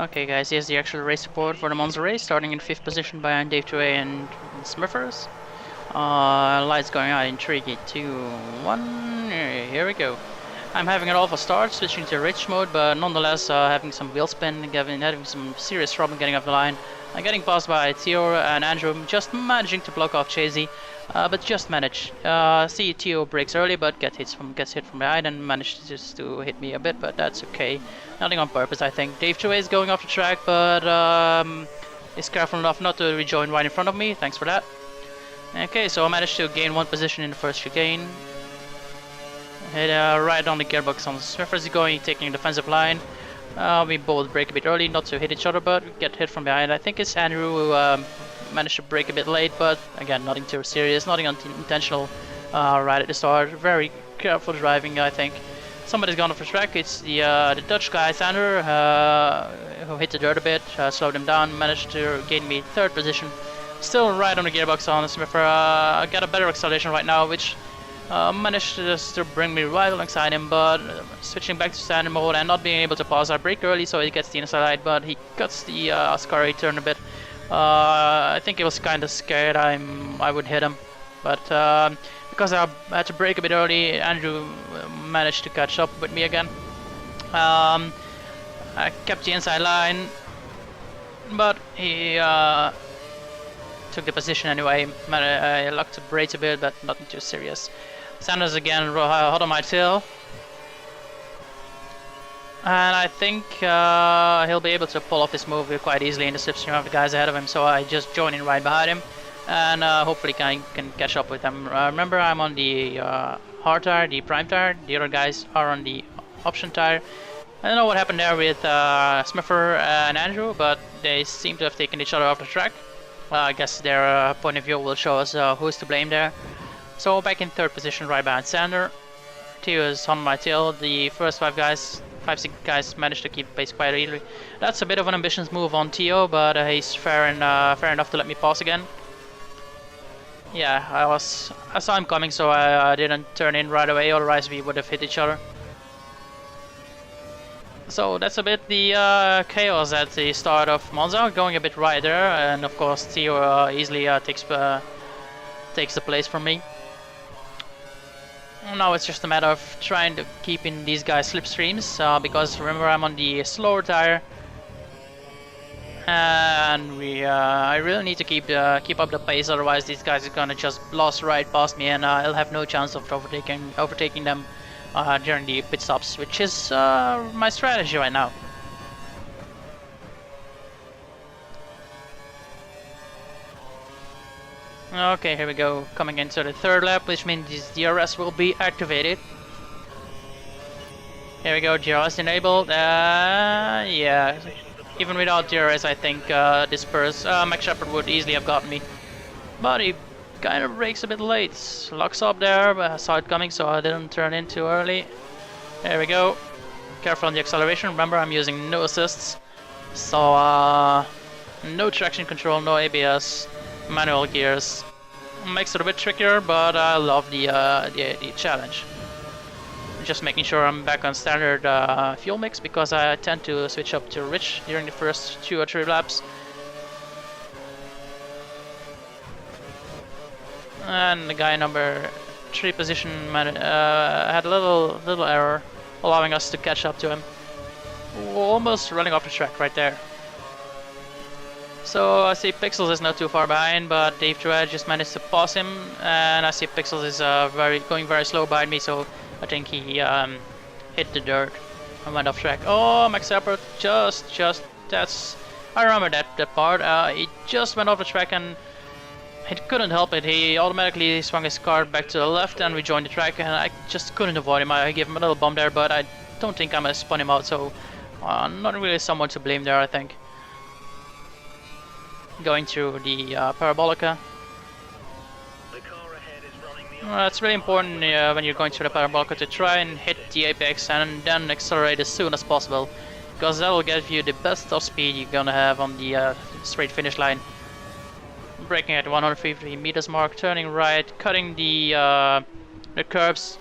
Okay guys, here's the actual race report for the Monza race, starting in 5th position behind Dave Touet and Smithers. Lights going out in 3, 2, 1, here we go. I'm having an awful start, switching to rich mode, but nonetheless having some wheel spin, having some serious trouble getting off the line. I'm getting passed by Theo and Andrew, just managing to block off Chasey, but just manage. See Theo breaks early, but gets hit from behind and managed just to hit me a bit, but that's okay. Nothing on purpose, I think. Dave Touet is going off the track, but is careful enough not to rejoin right in front of me. Thanks for that. Okay, so I managed to gain 1 position in the first chicane. Hit right on the gearbox on Smithers is going, taking defensive line. We both break a bit early, not to hit each other, but we get hit from behind. I think it's Andrew who managed to break a bit late, but again, nothing too serious, nothing intentional right at the start. Very careful driving, I think. Somebody's gone off the track. It's the Dutch guy, Sander, who hit the dirt a bit, slowed him down, managed to gain me 3rd position. Still right on the gearbox on Smither. Got a better acceleration right now, which managed to bring me right alongside him, but switching back to standard mode and not being able to pause. I brake early, so he gets the inside, but he cuts the Ascari turn a bit. I think he was kind of scared I would hit him, but because I had to brake a bit early, Andrew managed to catch up with me again. I kept the inside line, but he took the position anyway. I lucked to brake a bit, but nothing too serious. Sanders again hot on my tail, and I think he'll be able to pull off this move quite easily in the slipstream of the guys ahead of him, so I just join in right behind him and hopefully can catch up with them. Remember, I'm on the hard tire, the prime tire. The other guys are on the option tire. I don't know what happened there with Smither and Andrew, but they seem to have taken each other off the track. I guess their point of view will show us who's to blame there. So back in 3rd position right behind Sander. Theo is on my tail. The first 5, 6 guys managed to keep pace quite easily. That's a bit of an ambitious move on Theo, but he's fair enough to let me pass again. Yeah, I saw him coming, so I didn't turn in right away, otherwise we would have hit each other. So that's a bit the chaos at the start of Monza, going a bit right there, and of course Theo easily takes the place from me. Now it's just a matter of trying to keep in these guys' slipstreams, because remember I'm on the slower tire, and I really need to keep up the pace, otherwise these guys are gonna just blast right past me, and I'll have no chance of overtaking them during the pit stops, which is my strategy right now. Okay, here we go, coming into the 3rd lap, which means this DRS will be activated. Here we go, DRS enabled. Yeah, even without DRS, I think this Max Shepard would easily have gotten me, but he kind of brakes a bit late. Locks up there, but I saw it coming, so I didn't turn in too early. There we go. Careful on the acceleration. Remember, I'm using no assists, so no traction control, no ABS, manual gears. Makes it a bit trickier, but I love the challenge. Just making sure I'm back on standard fuel mix, because I tend to switch up to rich during the first 2 or 3 laps. And the guy number 3 position had a little error, allowing us to catch up to him. Almost running off the track right there. So I see Pixels is not too far behind, but Dave Touet just managed to pass him, and I see Pixels is going very slow behind me, so I think he hit the dirt and went off track. Oh, Max Shepard, that's, I remember that part. He just went off the track and he couldn't help it. He automatically swung his car back to the left and rejoined the track, and I just couldn't avoid him. I gave him a little bump there, but I don't think I'm gonna spun him out, so not really someone to blame there, I think. Going through the Parabolica. It's really important when you're going through the Parabolica to try and hit the apex and then accelerate as soon as possible, because that will give you the best top speed you're gonna have on the straight finish line. Braking at 150 meters mark, turning right, cutting the curbs.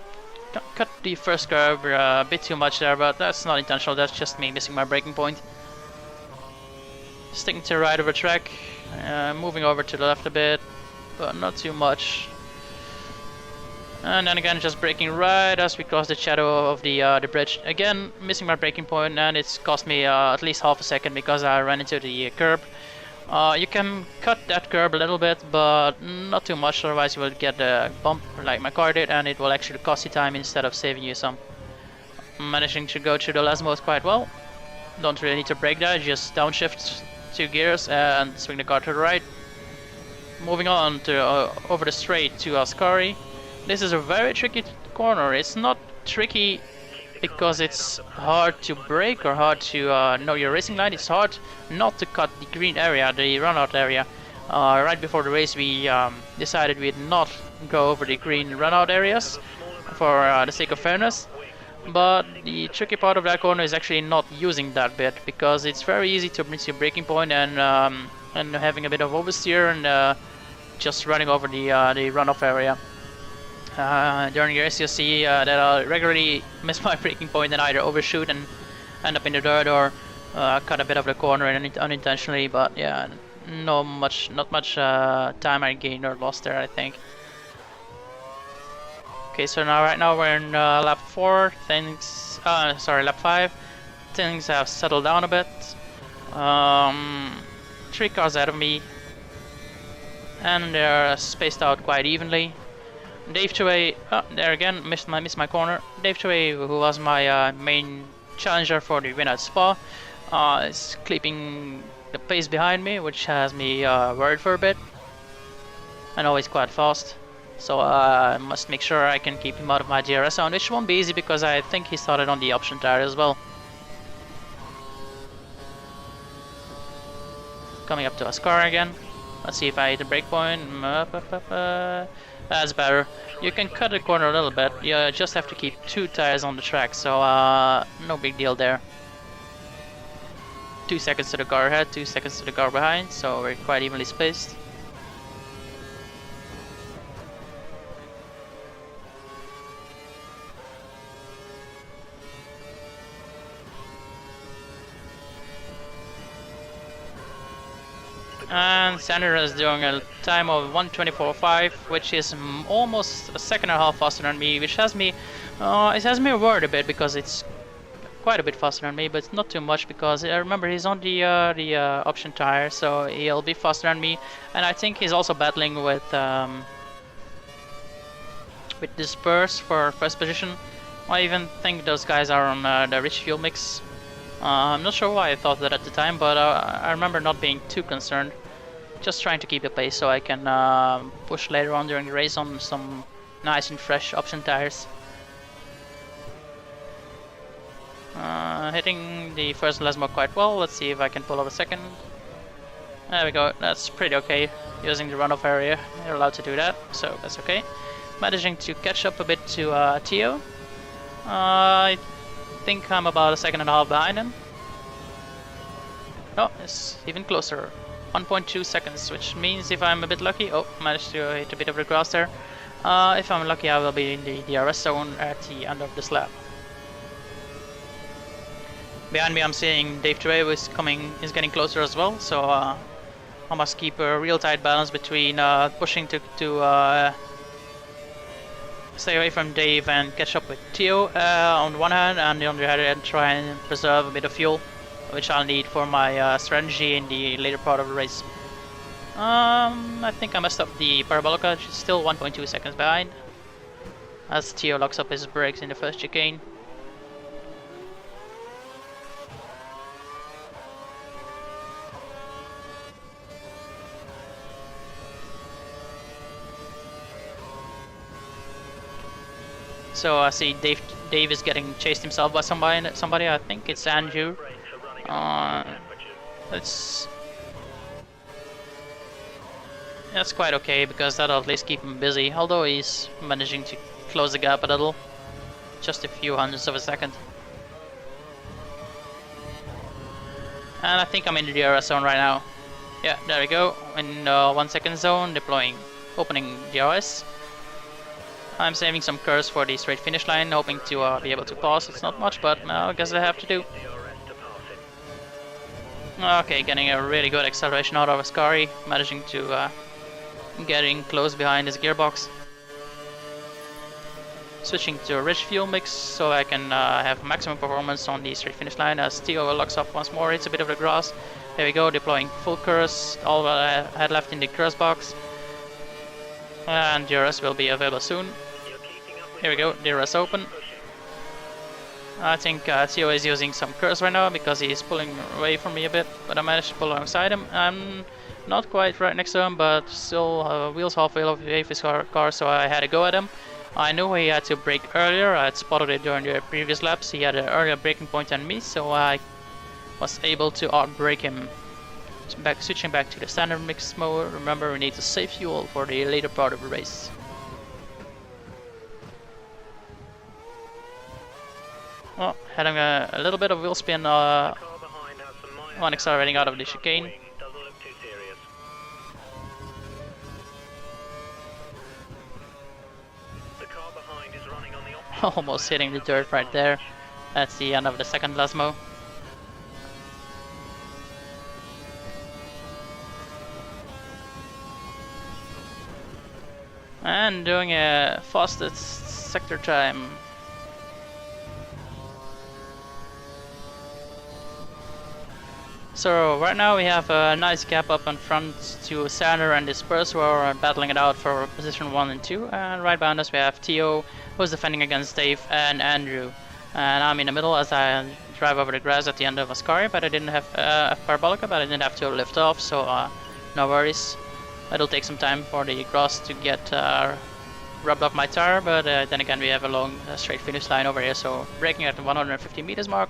Cut the first curb a bit too much there, but that's not intentional, that's just me missing my braking point. sticking to the right of the track, moving over to the left a bit, but not too much. And then again, just braking right as we cross the shadow of the bridge. Again, missing my braking point, and it's cost me at least half a second because I ran into the curb. You can cut that curb a little bit, but not too much, otherwise you will get a bump like my car did, and it will actually cost you time instead of saving you some. Managing to go through the last mode quite well. Don't really need to brake there, just downshift 2 gears and swing the car to the right. Moving on to over the straight to Ascari. This is a very tricky corner. It's not tricky because it's hard to brake or hard to know your racing line. It's hard not to cut the green area, the runout area. Right before the race we decided we'd not go over the green runout areas for the sake of fairness. But the tricky part of that corner is actually not using that bit, because it's very easy to miss your braking point and having a bit of oversteer and just running over the runoff area. During the race you'll see that I'll regularly miss my braking point and either overshoot and end up in the dirt or cut a bit of the corner unintentionally, but yeah, not much time I gained or lost there, I think. Okay, so right now we're in lap 4, lap 5. Things have settled down a bit. 3 cars ahead of me, and they're spaced out quite evenly. Dave Chouet, there again, missed my corner. Dave Chouet, who was my main challenger for the win at Spa, is keeping the pace behind me, which has me worried for a bit. And always quite fast. So I must make sure I can keep him out of my DRS zone, which won't be easy because I think he started on the option tire as well. Coming up to Ascar again. Let's see if I hit the brake point. That's better. You can cut the corner a little bit. You just have to keep 2 tires on the track, so no big deal there. 2 seconds to the car ahead, 2 seconds to the car behind, so we're quite evenly spaced. And Sander is doing a time of 1:24.5, which is almost a second and a half faster than me, which has me worried a bit because it's quite a bit faster than me, but not too much because I remember he's on the option tire, so he'll be faster than me. And I think he's also battling with Disperse for first position. I even think those guys are on the rich fuel mix. I'm not sure why I thought that at the time, but I remember not being too concerned. Just trying to keep the pace so I can push later on during the race on some nice and fresh option tires. Hitting the first Lesmo quite well. Let's see if I can pull off a second. There we go. That's pretty okay. Using the runoff area, you're allowed to do that, so that's okay. Managing to catch up a bit to Theo. I think I'm about a second and a half behind him. Oh, it's even closer. 1.2 seconds, which means if I'm a bit lucky, managed to hit a bit of the grass there. If I'm lucky, I will be in the DRS zone at the end of this lap. Behind me, I'm seeing Dave Trey is getting closer as well, so I must keep a real tight balance between pushing to stay away from Dave and catch up with Theo on one hand, and on the other hand try and preserve a bit of fuel, which I'll need for my strategy in the later part of the race. I think I messed up the Parabolica, which is still 1.2 seconds behind, as Theo locks up his brakes in the first chicane. So I see Dave is getting chased himself by somebody. I think it's Andrew. That's quite okay because that'll at least keep him busy. Although he's managing to close the gap a little, just a few hundredths of a second. And I think I'm in the DRS zone right now. Yeah, there we go. In 1 second zone, opening DRS. I'm saving some curves for the straight finish line, hoping to be able to pass. It's not much, but I guess I have to do. Okay, getting a really good acceleration out of Ascari, managing to getting close behind his gearbox. Switching to a rich fuel mix so I can have maximum performance on the straight finish line as Theo locks up once more, hits a bit of the grass. There we go, deploying full curse, all what I had left in the curse box. And DRS will be available soon. Here we go, DRS open. I think Theo is using some curse right now because he's pulling away from me a bit, but I managed to pull alongside him. I'm not quite right next to him, but still wheels halfway off his car, so I had to go at him. I knew he had to brake earlier. I had spotted it during the previous laps. He had an earlier braking point than me, so I was able to outbrake him. Switching back to the standard mix mode. Remember, we need to save fuel for the later part of the race. Well, having a little bit of wheel spin when accelerating out of the chicane. Almost hitting the dirt right there. That's the end of the second Lasmo. And doing a fastest sector time. So right now we have a nice gap up in front to Sander and Disperse, who are battling it out for position 1 and 2. And right behind us we have Theo, who's defending against Dave and Andrew. And I'm in the middle as I drive over the grass at the end of Ascari, but I didn't have Parabolica, but I didn't have to lift off, so no worries. It'll take some time for the grass to get rubbed off my tire, but then again we have a long straight finish line over here, so braking at the 150 meters mark.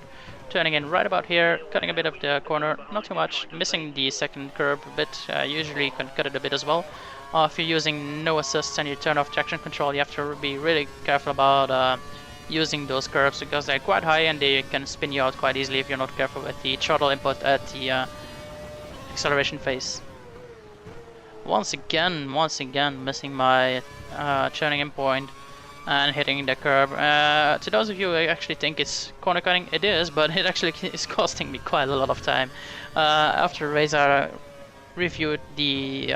Turning in right about here, cutting a bit of the corner, not too much, missing the second curb a bit, usually you can cut it a bit as well. If you're using no assist and you turn off traction control, you have to be really careful about using those curves because they're quite high and they can spin you out quite easily if you're not careful with the throttle input at the acceleration phase. Once again missing my turning in point and hitting the curb. To those of you who actually think it's corner cutting, it is, but it actually is costing me quite a lot of time. After the race I reviewed the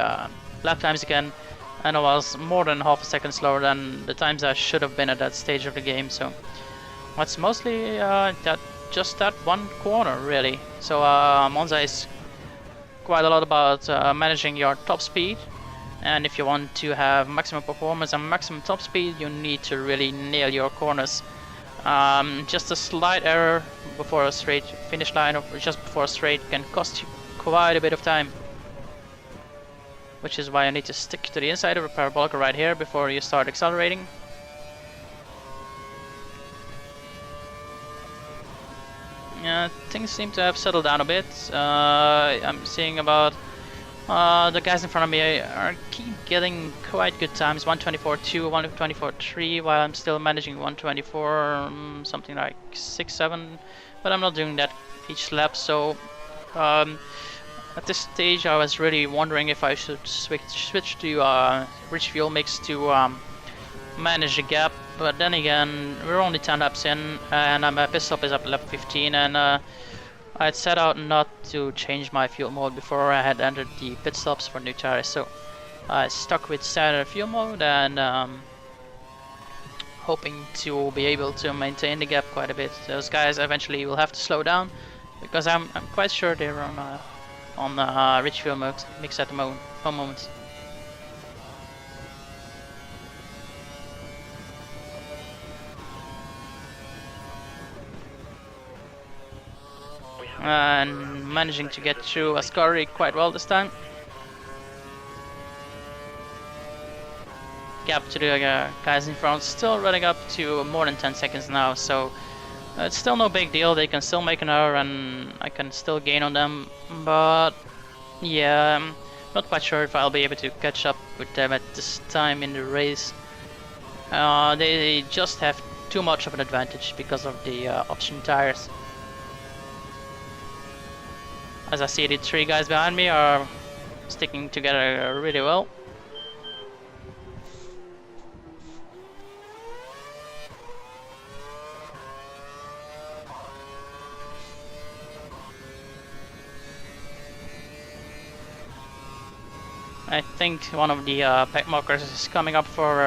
lap times again, and I was more than half a second slower than the times I should have been at that stage of the game, so it's mostly just that one corner really. So Monza is quite a lot about managing your top speed. And if you want to have maximum performance and maximum top speed, you need to really nail your corners. Just a slight error before a straight finish line or just before a straight can cost you quite a bit of time. Which is why I need to stick to the inside of a parabolic right here before you start accelerating. Things seem to have settled down a bit. I'm seeing about the guys in front of me keep getting quite good times, 124.2, 124.3, while I'm still managing 124, something like 6-7, but I'm not doing that each lap, so at this stage I was really wondering if I should switch to rich fuel mix to manage the gap, but then again we're only 10 laps in and my pit stop is up lap 15, and I had set out not to change my fuel mode before I had entered the pit stops for new tires, so I stuck with standard fuel mode and hoping to be able to maintain the gap quite a bit. Those guys eventually will have to slow down because I'm quite sure they're on rich fuel mix at the moment. And managing to get through Ascari quite well this time. Gap to the guys in front still running up to more than 10 seconds now, so it's still no big deal. They can still make an error and I can still gain on them, but yeah, I'm not quite sure if I'll be able to catch up with them at this time in the race. They just have too much of an advantage because of the option tires. As I see, the three guys behind me are sticking together really well. I think one of the pack markers is coming up for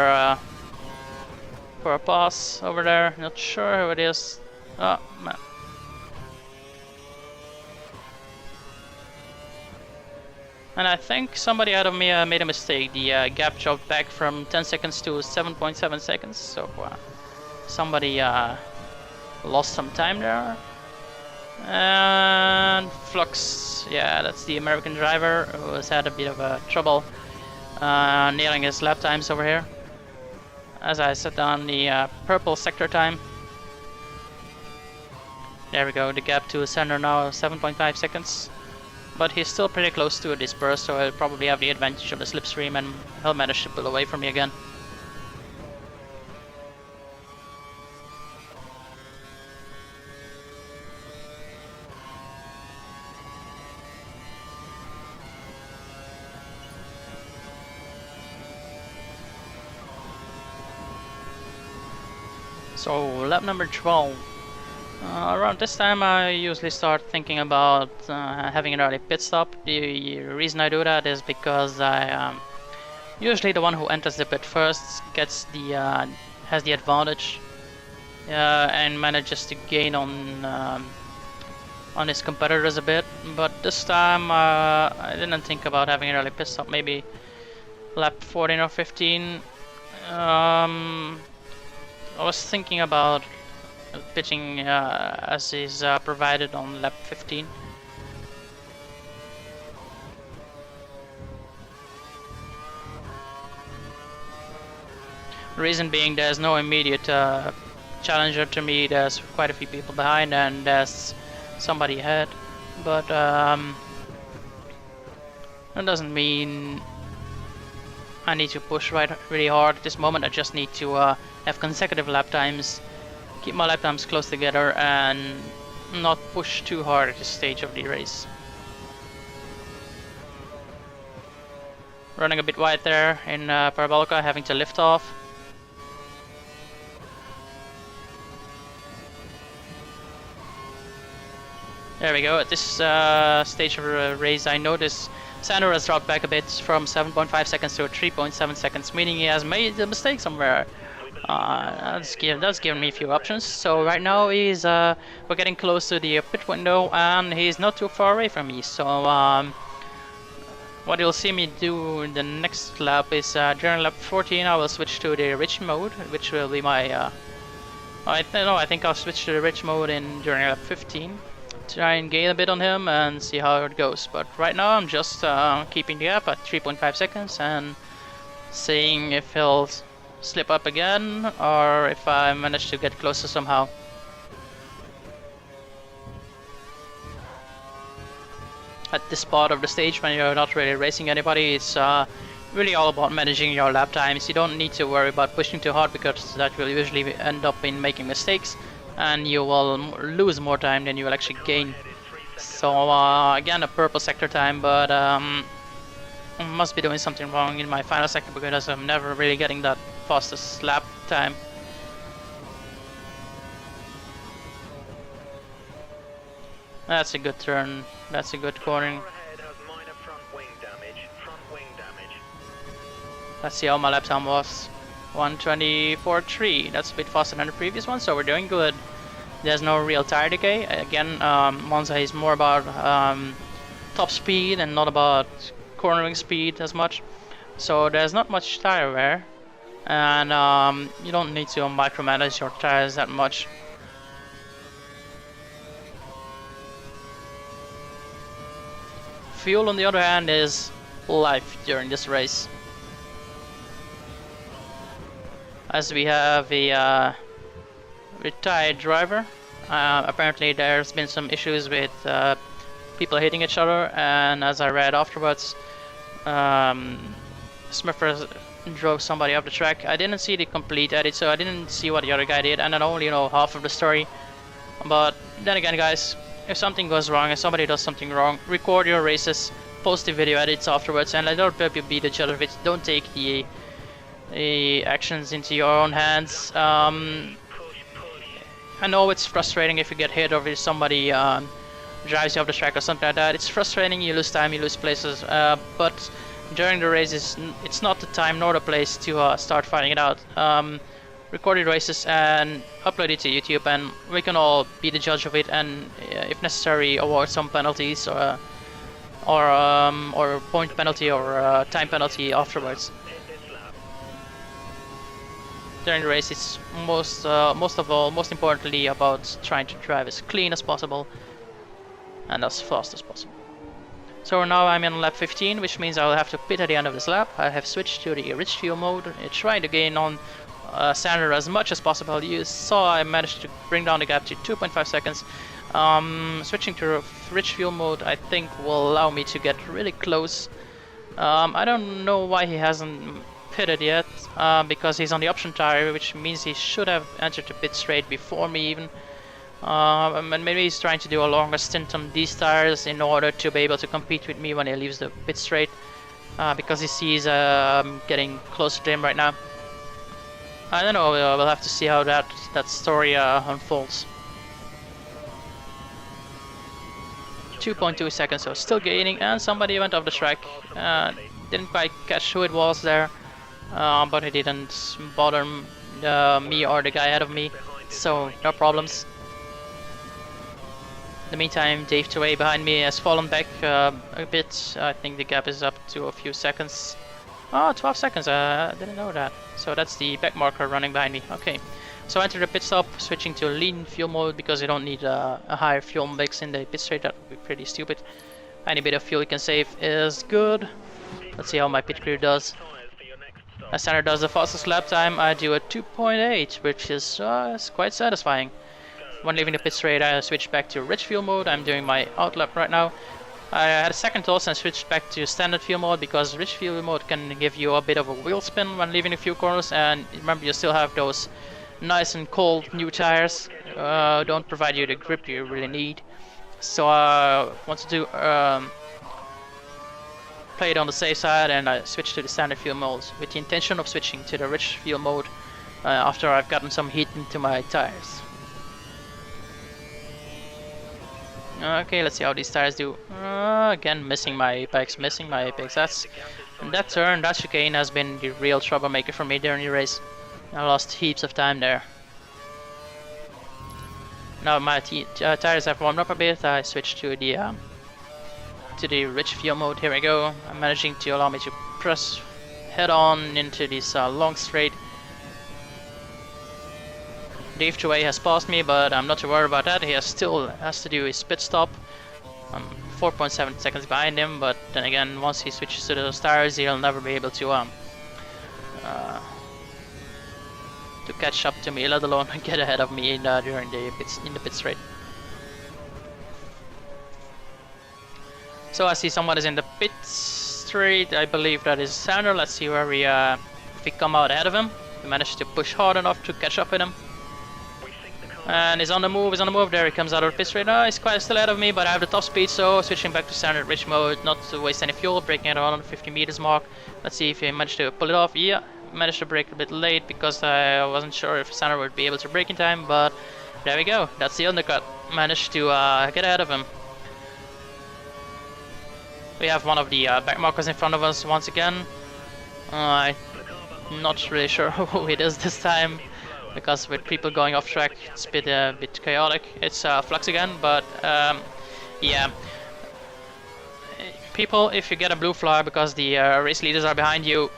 a pass over there. Not sure who it is. Oh man. And I think somebody out of me made a mistake. The gap dropped back from 10 seconds to 7.7 seconds. So somebody lost some time there. And Flux, yeah, that's the American driver who has had a bit of trouble nailing his lap times over here. As I set down the purple sector time. There we go, the gap to center now 7.5 seconds. But he's still pretty close to a disperse, so he'll probably have the advantage of the slipstream and he'll manage to pull away from me again. So lap number 12. Around this time I usually start thinking about having an early pit stop. The reason I do that is because I usually the one who enters the pit first gets the has the advantage and manages to gain on his competitors a bit. But this time I didn't think about having an early pit stop. Maybe lap 14 or 15. I was thinking about pitching as is provided on lap 15. Reason being, there's no immediate challenger to me. There's quite a few people behind and there's somebody ahead, but that doesn't mean I need to push really hard at this moment. I just need to have consecutive lap times, keep my lap times close together and not push too hard at this stage of the race. Running a bit wide there in Parabolica, having to lift off. There we go. At this stage of the race I notice Sandro has dropped back a bit from 7.5 seconds to 3.7 seconds, meaning he has made a mistake somewhere. That's given me a few options. So right now he's we're getting close to the pit window and he's not too far away from me. So what you'll see me do in the next lap is during lap 14 I will switch to the rich mode, which will be my I think I'll switch to the rich mode during lap 15. Try and gain a bit on him and see how it goes. But right now I'm just keeping the gap at 3.5 seconds and seeing if he'll slip up again or if I manage to get closer somehow. At this part of the stage when you're not really racing anybody, it's really all about managing your lap times. You don't need to worry about pushing too hard because that will usually end up in making mistakes and you will lose more time than you will actually gain. So again, a purple sector time, but I must be doing something wrong in my final sector because I'm never really getting that fastest lap time. That's a good turn, that's a good cornering. Let's see how my lap time was. 1:24.3. That's a bit faster than the previous one, so we're doing good. There's no real tire decay. Again, Monza is more about top speed and not about cornering speed as much. So there's not much tire wear, and you don't need to micromanage your tires that much. Fuel, on the other hand, is life during this race. As we have a retired driver, apparently there's been some issues with people hitting each other, and as I read afterwards, Smithers drove somebody off the track. I didn't see the complete edit, so I didn't see what the other guy did, and I only know half of the story. But then again, guys, if something goes wrong, if somebody does something wrong, record your races, post the video edits afterwards, and let other people beat each other. Don't take the actions into your own hands. I know it's frustrating if you get hit or if somebody drives you off the track or something like that. It's frustrating, you lose time, you lose places, but during the race it's not the time nor the place to start fighting it out. Recorded races and upload it to YouTube, and we can all be the judge of it, and if necessary award some penalties or point penalty or time penalty afterwards. During the race, it's most importantly about trying to drive as clean as possible and as fast as possible. So now I'm in lap 15, which means I'll have to pit at the end of this lap. I have switched to the rich fuel mode, trying to gain on standard as much as possible. You saw I managed to bring down the gap to 2.5 seconds. Switching to rich fuel mode I think will allow me to get really close. I don't know why he hasn't pitted yet, because he's on the option tire, which means he should have entered the pit straight before me even. And maybe he's trying to do a longer stint on these tires in order to be able to compete with me when he leaves the pit straight, because he sees getting closer to him right now. I don't know, we'll have to see how that story unfolds. 2.2 seconds, so still gaining, and somebody went off the track. Didn't quite catch who it was there, but it didn't bother me or the guy ahead of me, so no problems. In the meantime, Dave Touray behind me has fallen back a bit. I think the gap is up to a few seconds. Oh, 12 seconds, I didn't know that. So that's the back marker running behind me. Okay, so enter the pit stop, switching to lean fuel mode because you don't need a higher fuel mix in the pit straight. That would be pretty stupid. Any bit of fuel you can save is good. Let's see how my pit crew does. As standard does the fastest lap time, I do a 2.8, which is quite satisfying. When leaving the pit straight, I switched back to rich fuel mode. I'm doing my out lap right now. I had a second toss and switched back to standard fuel mode because rich fuel mode can give you a bit of a wheel spin when leaving a few corners, and remember you still have those nice and cold new tires. Don't provide you the grip you really need. So I want to do play it on the safe side, and I switched to the standard fuel mode with the intention of switching to the rich fuel mode after I've gotten some heat into my tires. Okay, let's see how these tires do. Again, missing my apex. That turn, that chicane has been the real troublemaker for me during the race. I lost heaps of time there. Now my tires have warmed up a bit. I switched to the rich fuel mode. Here we go. I'm managing to allow me to press head on into this long straight. Dave Touray has passed me, but I'm not too worried about that. He still has to do his pit stop. I'm 4.7 seconds behind him, but then again, once he switches to those tires, he'll never be able to catch up to me, let alone get ahead of me during the pit straight. So I see someone is in the pit straight. I believe that is Sander. Let's see where if we come out ahead of him. We managed to push hard enough to catch up with him. And he's on the move, there he comes out of the pit straight. He's quite still ahead of me, but I have the top speed, so switching back to standard rich mode, not to waste any fuel, braking at around the 50 meters mark. Let's see if he managed to pull it off. Yeah, managed to brake a bit late because I wasn't sure if standard would be able to brake in time, but there we go, that's the undercut. Managed to get ahead of him. We have one of the back markers in front of us once again. I'm not really sure who it is this time, because with people going off track, it's a bit chaotic. It's Flux again, but yeah. People, if you get a blue flag because the race leaders are behind you,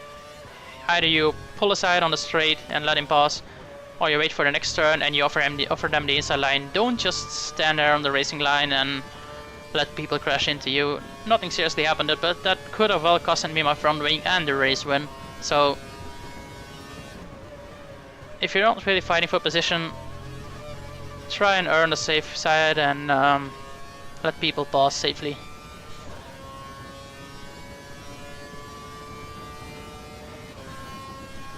either you pull aside on the straight and let him pass, or you wait for the next turn and you offer them the inside line. Don't just stand there on the racing line and let people crash into you. Nothing seriously happened, but that could have well cost me my front wing and the race win. So if you're not really fighting for position, try and earn the safe side and let people pass safely.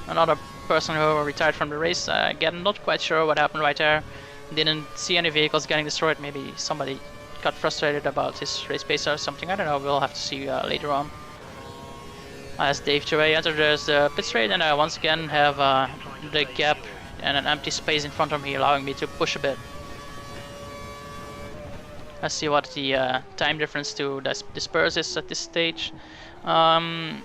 Another person who retired from the race, again not quite sure what happened right there. Didn't see any vehicles getting destroyed. Maybe somebody got frustrated about his race pace or something, I don't know, we'll have to see later on. As Dave Touray enters the pit straight, and I once again have the gap and an empty space in front of me, allowing me to push a bit. Let's see what the time difference to disperse is at this stage. I'm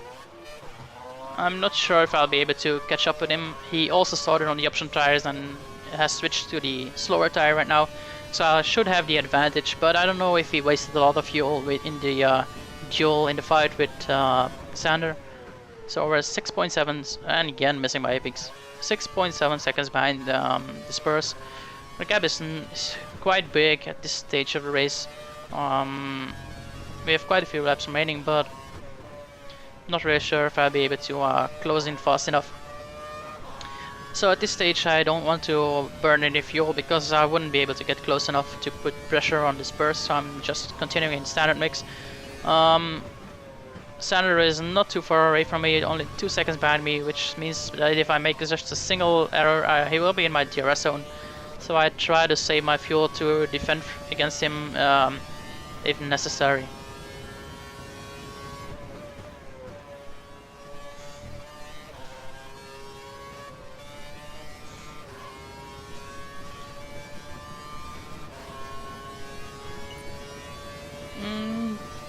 not sure if I'll be able to catch up with him. He also started on the option tires and has switched to the slower tire right now, so I should have the advantage, but I don't know if he wasted a lot of fuel in the duel in the fight with Sander. So we're 6.7, and again missing by apex. 6.7 seconds behind the Spurs. The gap is quite big at this stage of the race. We have quite a few laps remaining, but not really sure if I'll be able to close in fast enough. So at this stage I don't want to burn any fuel because I wouldn't be able to get close enough to put pressure on this burst, so I'm just continuing in standard mix. Sander is not too far away from me, only 2 seconds behind me, which means that if I make just a single error, he will be in my DRS zone. So I try to save my fuel to defend against him if necessary.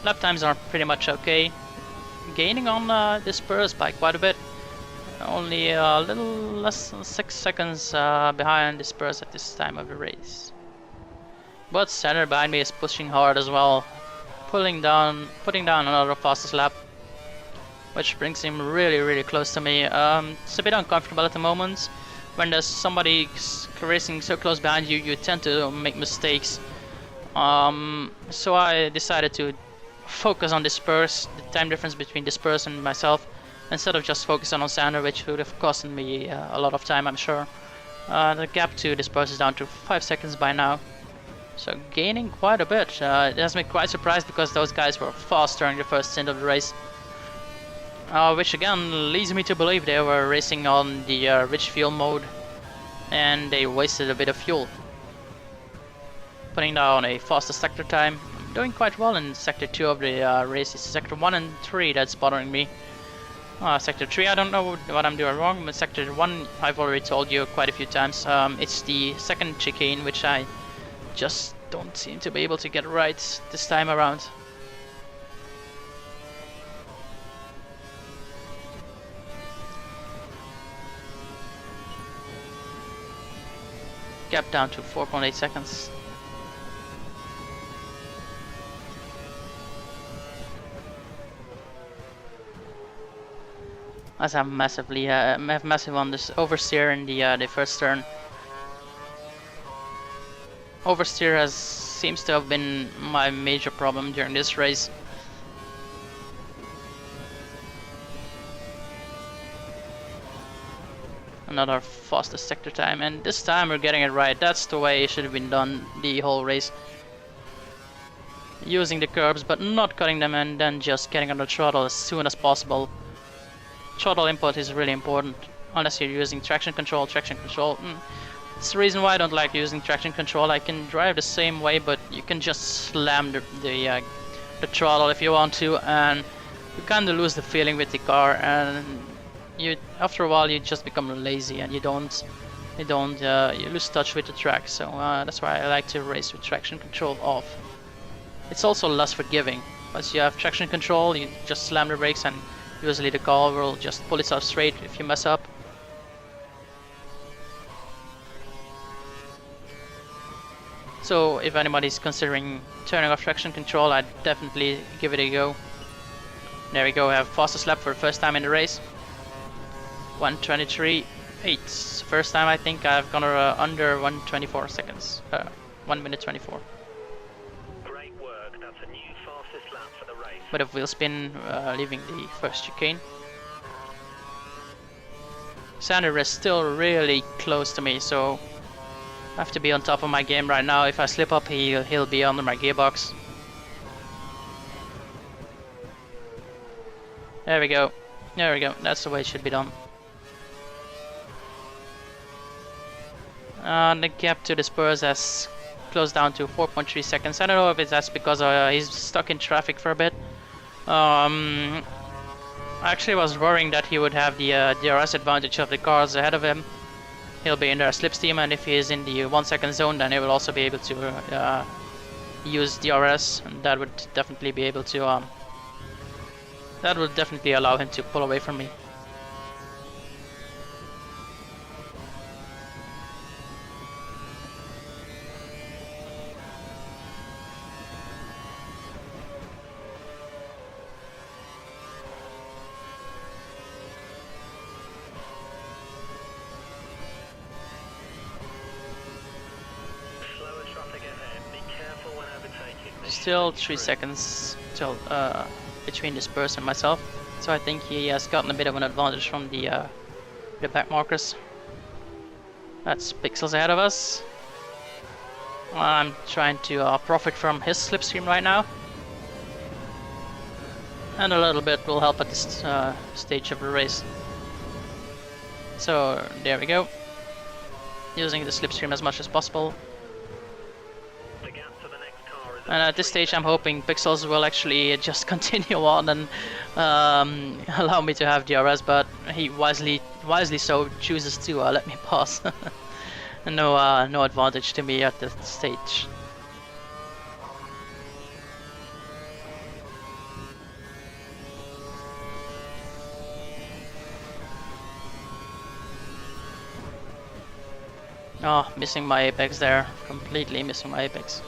Lap times are pretty much okay. Gaining on the Spurs by quite a bit. Only a little less than 6 seconds behind the Spurs at this time of the race. But Sander behind me is pushing hard as well, putting down another fastest lap, which brings him really close to me. It's a bit uncomfortable at the moment. When there's somebody racing so close behind you, you tend to make mistakes. So I decided to focus on the Spurs, the time difference between the Spurs and myself, instead of just focusing on Sander, which would have cost me a lot of time, I'm sure. The gap to the Spurs is down to 5 seconds by now, so gaining quite a bit. It has me quite surprised because those guys were fast during the first stint of the race, which again leads me to believe they were racing on the rich fuel mode and they wasted a bit of fuel. Putting down a faster sector time. Doing quite well in sector 2 of the race. It's sector 1 and 3 that's bothering me. Sector 3 I don't know what I'm doing wrong, but sector 1 I've already told you quite a few times. It's the second chicane which I just don't seem to be able to get right this time around. Gap down to 4.8 seconds. As I'm massively massive on this oversteer in the first turn. Oversteer seems to have been my major problem during this race. Another fastest sector time, and this time we're getting it right. That's the way it should have been done the whole race. Using the curbs but not cutting them, and then just getting on the throttle as soon as possible. Throttle input is really important, unless you're using traction control. It's the reason why I don't like using traction control. I can drive the same way, but you can just slam the throttle if you want to, and you kind of lose the feeling with the car, and after a while you just become lazy and you lose touch with the track. So that's why I like to race with traction control off. It's also less forgiving. Once you have traction control, you just slam the brakes and usually the car will just pull itself straight if you mess up. So if anybody's considering turning off traction control, I'd definitely give it a go. There we go, I have fastest lap for the first time in the race. 1:23.8. First time I think I've gone under 1:24 seconds. 1 minute 24. Great work, that's a new fastest lap for the race. Bit of wheel spin leaving the first chicane. Sander is still really close to me, so I have to be on top of my game right now. If I slip up, he'll be under my gearbox. There we go. There we go. That's the way it should be done. The gap to the Spurs has closed down to 4.3 seconds. I don't know if that's because he's stuck in traffic for a bit. I actually was worrying that he would have the DRS advantage of the cars ahead of him. He'll be in their slipstream, and if he is in the 1 second zone, then he will also be able to use DRS, and that would definitely be able to that would definitely allow him to pull away from me. Still 3 seconds till between this person and myself, so I think he has gotten a bit of an advantage from the back markers. That's pixels ahead of us. I'm trying to profit from his slipstream right now, and a little bit will help at this stage of the race. So there we go, using the slipstream as much as possible. And at this stage I'm hoping Pixels will actually just continue on and allow me to have DRS, but he wisely so chooses to let me pass. No advantage to me at this stage. Oh, missing my apex there, completely missing my apex.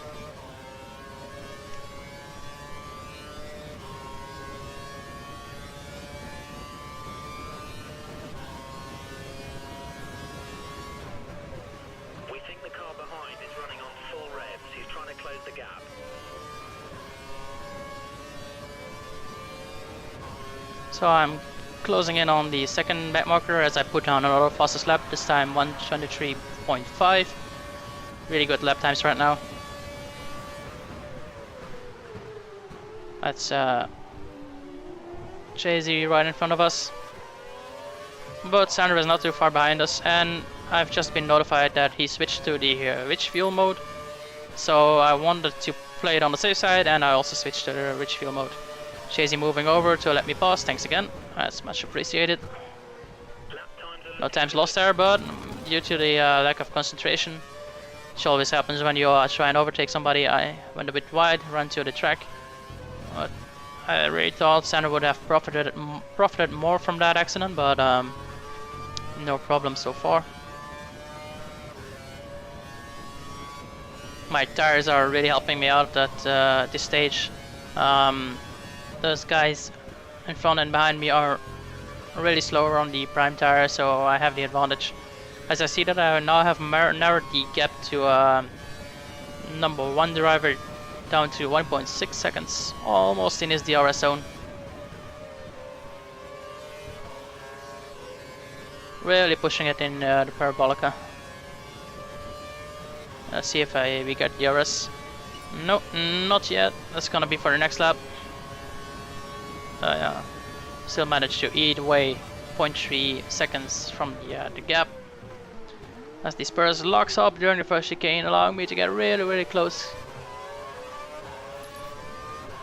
So I'm closing in on the second back marker as I put down another fastest lap, this time 1:23.5. Really good lap times right now. That's Jay-Z right in front of us. But Sandra is not too far behind us, and I've just been notified that he switched to the rich fuel mode. So I wanted to play it on the safe side, and I also switched to the rich fuel mode. Chasey moving over to let me pass, thanks again, that's much appreciated. No times lost there, but due to the lack of concentration, which always happens when you try and overtake somebody, I went a bit wide, ran to the track. But I really thought Sandra would have profited more from that accident, but no problem so far. My tires are really helping me out at this stage. Those guys in front and behind me are really slower on the prime tire, so I have the advantage. As I see that I now have narrowed the gap to number 1 driver down to 1.6 seconds, almost in his DRS zone. Really pushing it in the Parabolica. Let's see if we get DRS. No, not yet. That's gonna be for the next lap. Still managed to eat away 0.3 seconds from the gap. As the Spurs locks up during the first chicane, allowing me to get really close.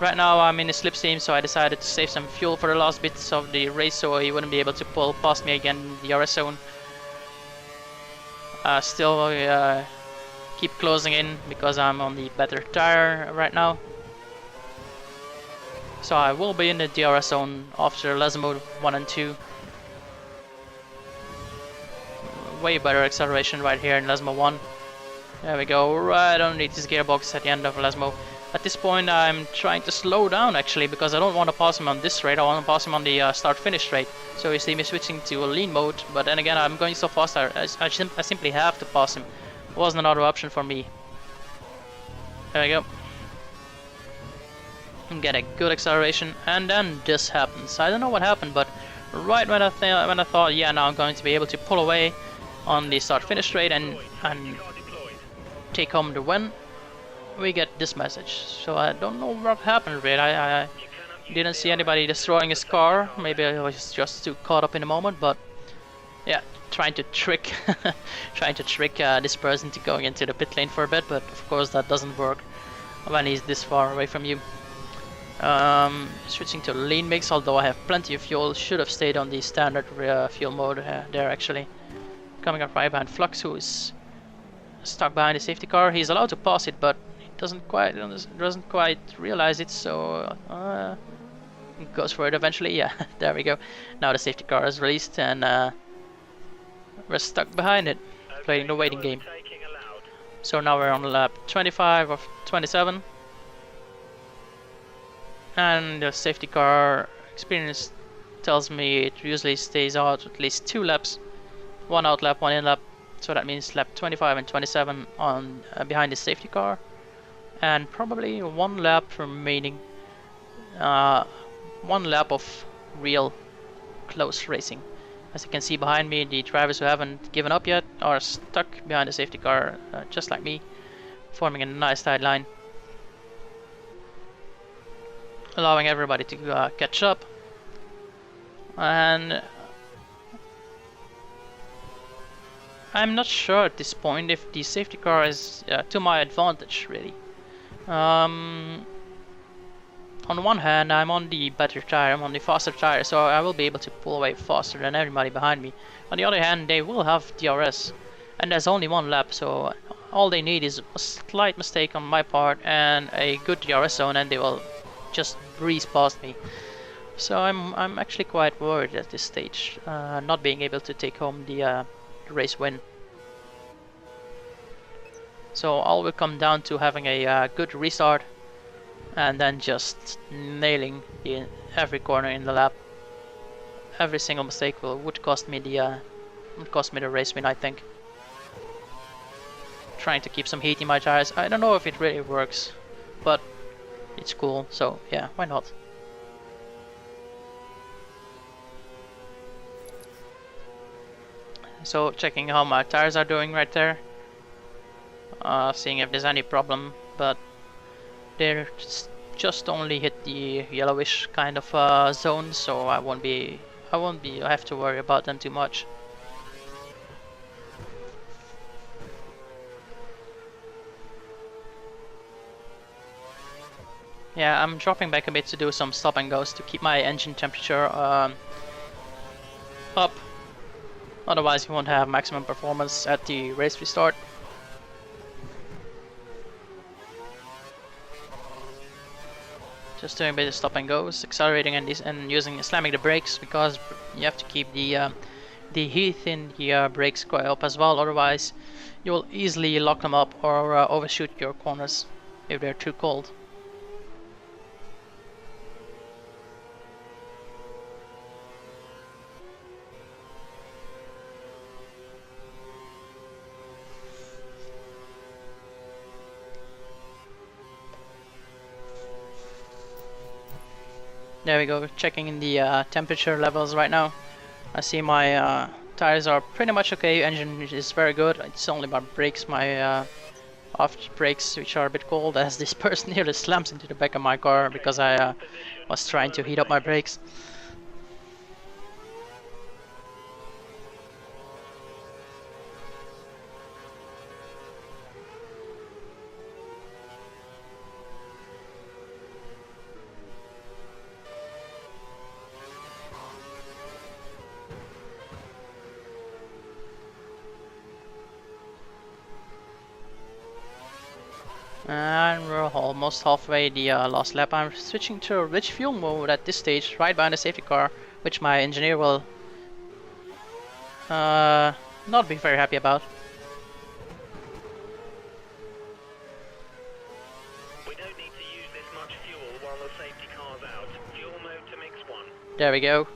Right now I'm in the slipstream, so I decided to save some fuel for the last bits of the race, so he wouldn't be able to pull past me again in the RS zone. Still keep closing in because I'm on the better tire right now. So I will be in the DRS zone after lesson mode 1 and 2. Way better acceleration right here in Lesmo 1. There we go, right underneath this gearbox at the end of Lesmo. At this point I'm trying to slow down actually, because I don't want to pass him on this straight, I want to pass him on the start-finish straight. So you see me switching to a lean mode, but then again I'm going so fast I simply have to pass him. Wasn't another option for me. There we go. And get a good acceleration, and then this happens. I don't know what happened, but right when I thought, yeah, now I'm going to be able to pull away on the start-finish straight and take home the win, we get this message. So I don't know what happened really. I didn't see anybody destroying his car. Maybe I was just too caught up in the moment, but yeah, trying to trick this person to going into the pit lane for a bit, but of course that doesn't work when he's this far away from you. Switching to lean mix, although I have plenty of fuel, should have stayed on the standard fuel mode there actually. Coming up right behind Flux, who is stuck behind the safety car. He's allowed to pass it, but he doesn't quite realize it, so goes for it eventually. Yeah, there we go. Now the safety car is released and we're stuck behind it, playing the waiting game. So now we're on lap 25 of 27. And the safety car experience tells me it usually stays out at least 2 laps. 1 out lap, 1 in lap. So that means lap 25 and 27 on behind the safety car. And probably 1 lap remaining. 1 lap of real close racing. As you can see behind me, the drivers who haven't given up yet are stuck behind the safety car, just like me, forming a nice tight line, allowing everybody to catch up. And I'm not sure at this point if the safety car is to my advantage, really. On one hand, I'm on the better tire, I'm on the faster tire, so I will be able to pull away faster than everybody behind me. On the other hand, they will have DRS, and there's only 1 lap, so all they need is a slight mistake on my part and a good DRS zone, and they will just breeze past me. So I'm actually quite worried at this stage, not being able to take home the race win. So all will come down to having a good restart, and then just nailing every corner in the lap. Every single mistake would cost me the race win, I think. Trying to keep some heat in my tires. I don't know if it really works, but it's cool. So yeah, why not? So checking how my tires are doing right there. Seeing if there's any problem, but they're just only hit the yellowish kind of zone, so I have to worry about them too much. Yeah, I'm dropping back a bit to do some stop and goes to keep my engine temperature up. Otherwise, you won't have maximum performance at the race restart. Just doing a bit of stop and goes, accelerating and slamming the brakes, because you have to keep the heat in the brakes quite up as well. Otherwise, you will easily lock them up or overshoot your corners if they're too cold. There we go, checking in the temperature levels right now. I see my tires are pretty much okay, engine is very good. It's only my brakes, my after brakes, which are a bit cold, as this person nearly slams into the back of my car because I was trying to heat up my brakes. And we're almost halfway the last lap. I'm switching to a rich fuel mode at this stage, right behind the safety car, which my engineer will not be very happy about. We don't need to use this much fuel while the safety car's out. Fuel mode to mix 1. There we go,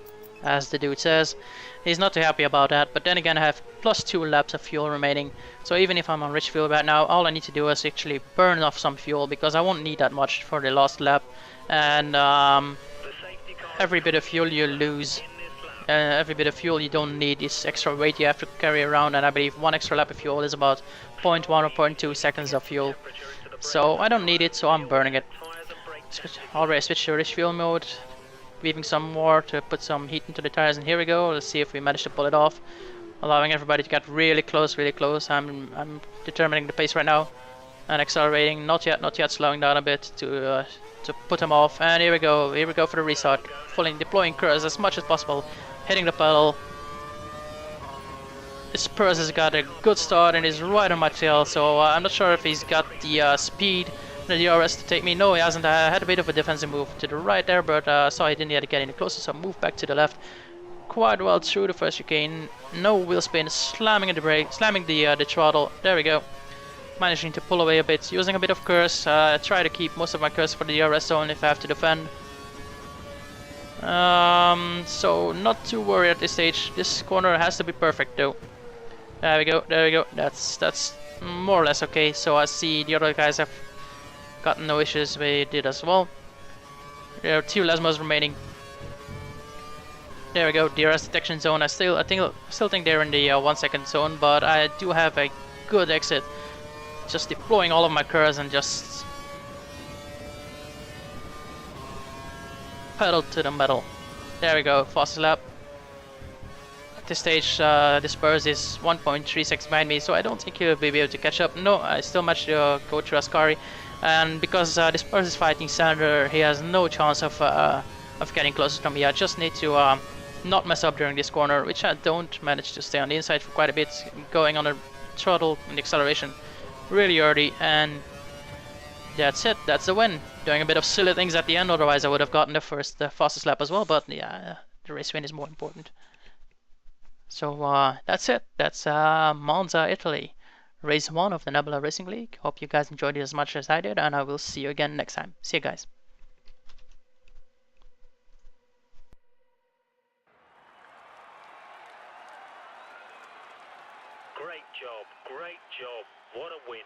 as the dude says. He's not too happy about that, but then again I have plus 2 laps of fuel remaining, so even if I'm on rich fuel right now, all I need to do is actually burn off some fuel, because I won't need that much for the last lap. And every bit of fuel you lose, every bit of fuel you don't need is extra weight you have to carry around, and I believe 1 extra lap of fuel is about 0.1 or 0.2 seconds of fuel. So I don't need it, so I'm burning it. Already switched to rich fuel mode, weaving some more to put some heat into the tires, and here we go. Let's see if we manage to pull it off, allowing everybody to get really close, really close. I'm determining the pace right now and accelerating, not yet, slowing down a bit to put them off. And here we go for the restart, fully deploying Kurz as much as possible, hitting the pedal. Spurs has got a good start and is right on my tail, so I'm not sure if he's got the speed the DRS to take me. No, he hasn't. I had a bit of a defensive move to the right there, but saw he didn't yet get any closer, so moved back to the left. Quite well through the first chicane. No wheel spin, slamming the brake, slamming the throttle. There we go. Managing to pull away a bit, using a bit of curse. I try to keep most of my curse for the DRS zone if I have to defend. So not too worried at this stage. This corner has to be perfect though. There we go, there we go. That's more or less okay. So I see the other guys have gotten no issues. We did as well. There are 2 Lesmos remaining. There we go, DRS detection zone. I still think they're in the 1 second zone, but I do have a good exit. Just deploying all of my curse and just pedal to the metal. There we go, fastest lap. At this stage, Disperse is 1.36 behind me, so I don't think he'll be able to catch up. No, I still managed to go through Ascari, and because Disperse is fighting Sander, he has no chance of getting closer to me. I just need to not mess up during this corner, which I don't manage to stay on the inside for quite a bit, going on the throttle and the acceleration really early, and that's it. That's the win. Doing a bit of silly things at the end, otherwise I would have gotten the fastest lap as well, but yeah, the race win is more important. So that's it. That's Monza, Italy. Race 1 of the Nebula Racing League. Hope you guys enjoyed it as much as I did, and I will see you again next time. See you guys. Great job, what a win.